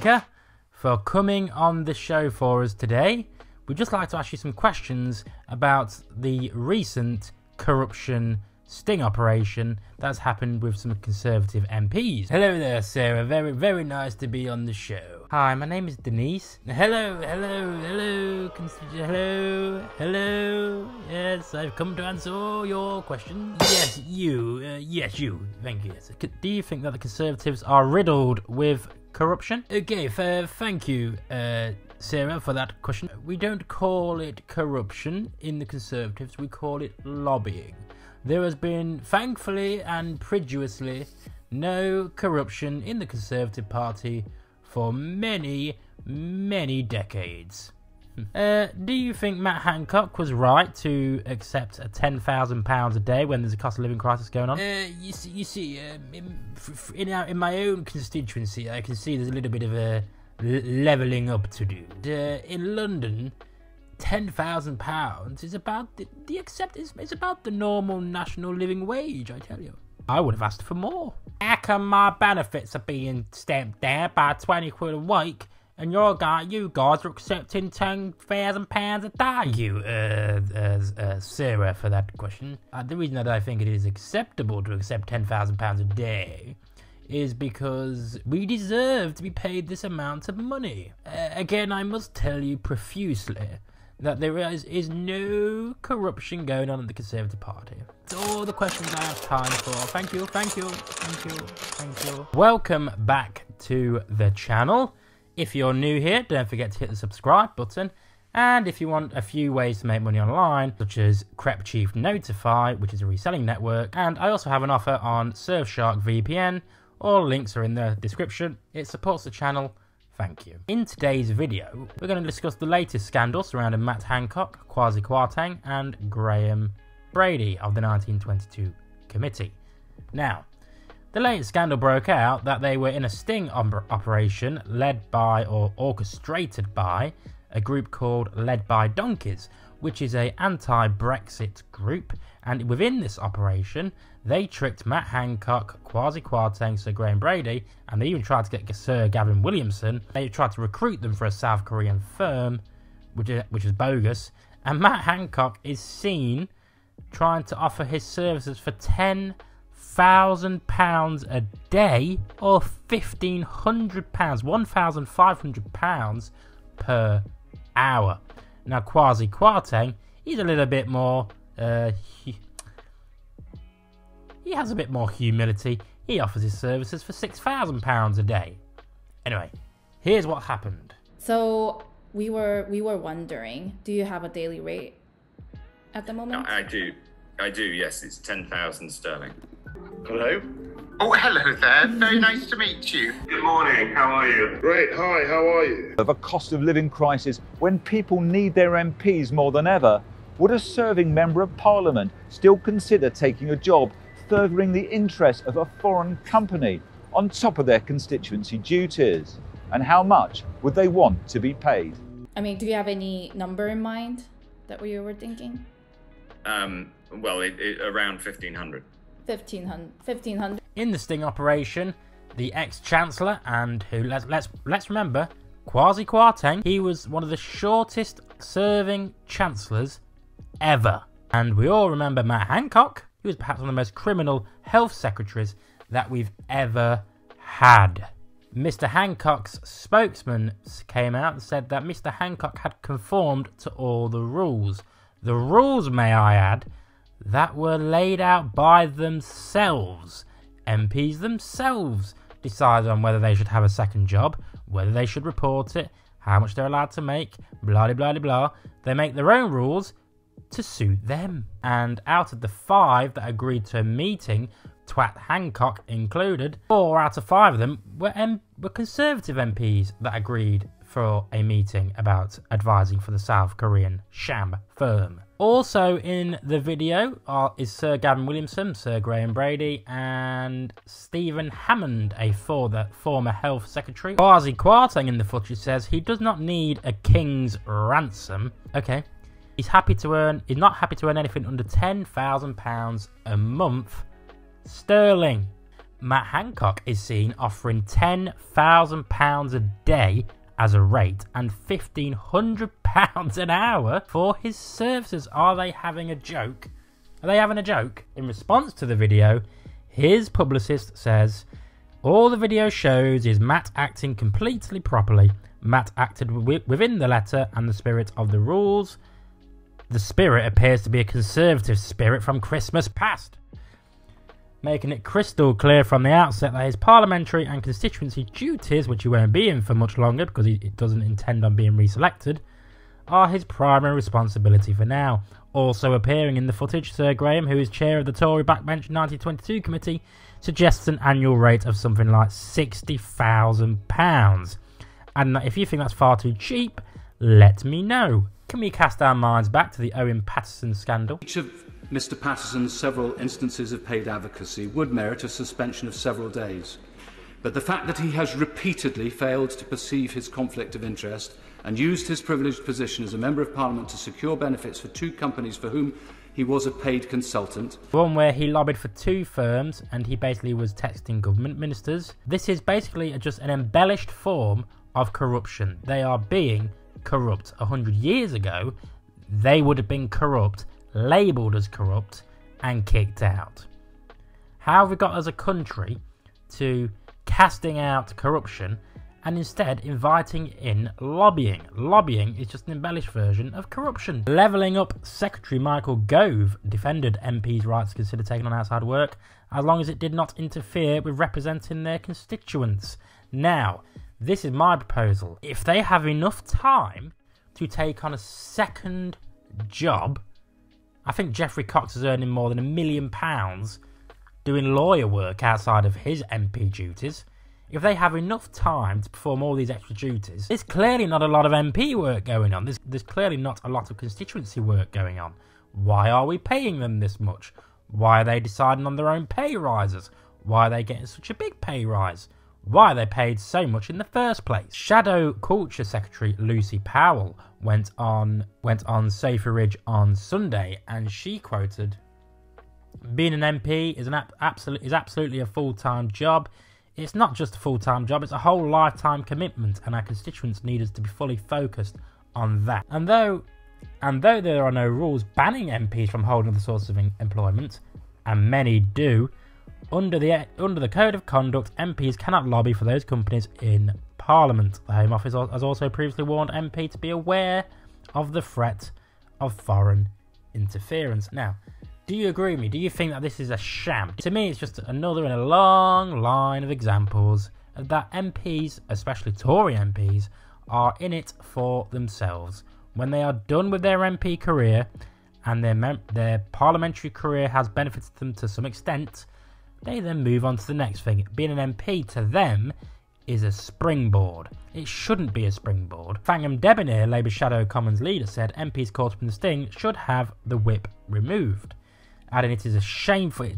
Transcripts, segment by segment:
Anchor, for coming on the show for us today. We'd just like to ask you some questions about the recent corruption sting operation that's happened with some Conservative MPs. Hello there, Sarah. Very, very nice to be on the show. Hi, my name is Denise. Hello. Yes, I've come to answer all your questions. Yes, you. Thank you. Do you think that the Conservatives are riddled with corruption? Okay, thank you, Sarah, for that question. We don't call it corruption in the Conservatives, we call it lobbying. There has been, thankfully and prodigiously, no corruption in the Conservative Party for many, many decades. Do you think Matt Hancock was right to accept a £10,000 a day when there's a cost of living crisis going on? You see, in my own constituency, I can see there's a little bit of a levelling up to do. In London, £10,000 is about it's about the normal national living wage, I tell you. I would have asked for more. How come my benefits are being stamped down by 20 quid a week and you guys are accepting £10,000 a day? Thank you, Sarah, for that question. The reason that I think it is acceptable to accept £10,000 a day is because we deserve to be paid this amount of money. Again, I must tell you profusely that there is no corruption going on in the Conservative Party. That's all the questions I have time for. Thank you. Welcome back to the channel. If you're new here, don't forget to hit the subscribe button. And if you want a few ways to make money online, such as CREP Chief Notify, which is a reselling network, and I also have an offer on Surfshark VPN. All links are in the description. It supports the channel. Thank you. In today's video, we're going to discuss the latest scandal surrounding Matt Hancock, Kwasi Kwarteng, and Graham Brady of the 1922 committee. Now, the latest scandal broke out that they were in a sting operation led by or orchestrated by a group called Led by Donkeys, which is an anti-Brexit group, and within this operation they tricked Matt Hancock, Kwasi Kwarteng, Sir Graham Brady, and they even tried to get Sir Gavin Williamson. They tried to recruit them for a South Korean firm, which is bogus, and Matt Hancock is seen trying to offer his services for £10,000 a day, or £1,500, £1,500 per hour. Now, Kwasi Kwarteng, he's a little bit more, he has a bit more humility. He offers his services for £6,000 a day. Anyway, here's what happened. So we were wondering, do you have a daily rate at the moment? I do. Yes, it's 10,000 sterling. Hello? Oh, hello there. Very nice to meet you. Good morning. How are you? Great. Hi. How are you? Of a cost of living crisis when people need their MPs more than ever, would a serving member of Parliament still consider taking a job furthering the interests of a foreign company on top of their constituency duties? And how much would they want to be paid? I mean, do you have any number in mind that you were thinking? Well, around 1,500. 1,500. In the sting operation, the ex-chancellor and let's remember, Kwasi Kwarteng, he was one of the shortest serving chancellors ever. And we all remember Matt Hancock. He was perhaps one of the most criminal health secretaries that we've ever had. Mr. Hancock's spokesman came out and said that Mr. Hancock had conformed to all the rules. The rules, may I add, that were laid out by themselves. MPs themselves decide on whether they should have a second job, whether they should report it, how much they're allowed to make, blah blah blah. They make their own rules to suit them. And out of the 5 that agreed to a meeting, Twat Hancock included, 4 out of 5 of them were Conservative MPs that agreed for a meeting about advising for the South Korean sham firm. Also in the video is Sir Gavin Williamson, Sir Graham Brady, and Stephen Hammond, a former health secretary. Kwasi Kwarteng in the footage says he does not need a king's ransom. Okay. He's not happy to earn anything under £10,000 a month sterling. Matt Hancock is seen offering £10,000 a day as a rate and £1,500 an hour for his services. Are they having a joke? Are they having a joke? In response to the video, his publicist says, all the video shows is Matt acting completely properly. Matt acted within the letter and the spirit of the rules. The spirit appears to be a conservative spirit from Christmas past, making it crystal clear from the outset that his parliamentary and constituency duties, which he won't be in for much longer because he doesn't intend on being reselected, are his primary responsibility for now. Also appearing in the footage, Sir Graham, who is chair of the Tory Backbench 1922 committee, suggests an annual rate of something like £60,000. And if you think that's far too cheap, let me know. Can we cast our minds back to the Owen Paterson scandal? Each of Mr. Patterson's several instances of paid advocacy would merit a suspension of several days. But the fact that he has repeatedly failed to perceive his conflict of interest and used his privileged position as a Member of Parliament to secure benefits for two companies for whom he was a paid consultant. One where he lobbied for two firms and he basically was texting government ministers. This is basically just an embellished form of corruption. They are being corrupt. 100 years ago, they would have been corrupt, labelled as corrupt, and kicked out. How have we got as a country to casting out corruption and instead inviting in lobbying? Lobbying is just an embellished version of corruption. Levelling Up Secretary Michael Gove defended MPs' rights to consider taking on outside work as long as it did not interfere with representing their constituents. Now, this is my proposal. If they have enough time to take on a second job, I think Geoffrey Cox is earning more than £1 million doing lawyer work outside of his MP duties. If they have enough time to perform all these extra duties, there's clearly not a lot of MP work going on. There's clearly not a lot of constituency work going on. Why are we paying them this much? Why are they deciding on their own pay rises? Why are they getting such a big pay rise? Why are they paid so much in the first place? Shadow Culture Secretary Lucy Powell went on Safer Ridge on Sunday, and she quoted, "Being an MP is absolutely a full-time job. It's not just a full-time job, it's a whole lifetime commitment, and our constituents need us to be fully focused on that. And though there are no rules banning MPs from holding other sources of employment, and many do, under the Code of Conduct, MPs cannot lobby for those companies in Parliament. The Home Office has also previously warned MP to be aware of the threat of foreign interference." Now, do you agree with me? Do you think that this is a sham? To me, it's just another in a long line of examples that MPs, especially Tory MPs, are in it for themselves. When they are done with their MP career and their parliamentary career has benefited them to some extent, they then move on to the next thing. Being an MP to them is a springboard. It shouldn't be a springboard. Fangham Debonair, Labour Shadow Commons leader, said MPs caught up in the sting should have the whip removed, adding it is shameful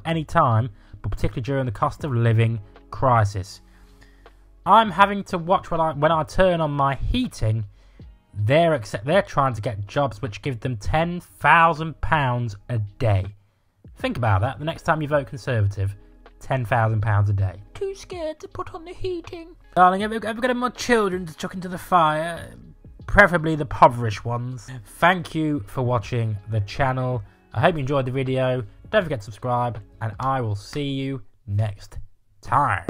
any time, but particularly during the cost of living crisis. I'm having to watch when I turn on my heating. They're trying to get jobs which give them £10,000 a day. Think about that. The next time you vote Conservative, £10,000 a day. Too scared to put on the heating. Darling, have you got any more children to chuck into the fire? Preferably the impoverished ones. Thank you for watching the channel. I hope you enjoyed the video. Don't forget to subscribe, and I will see you next time.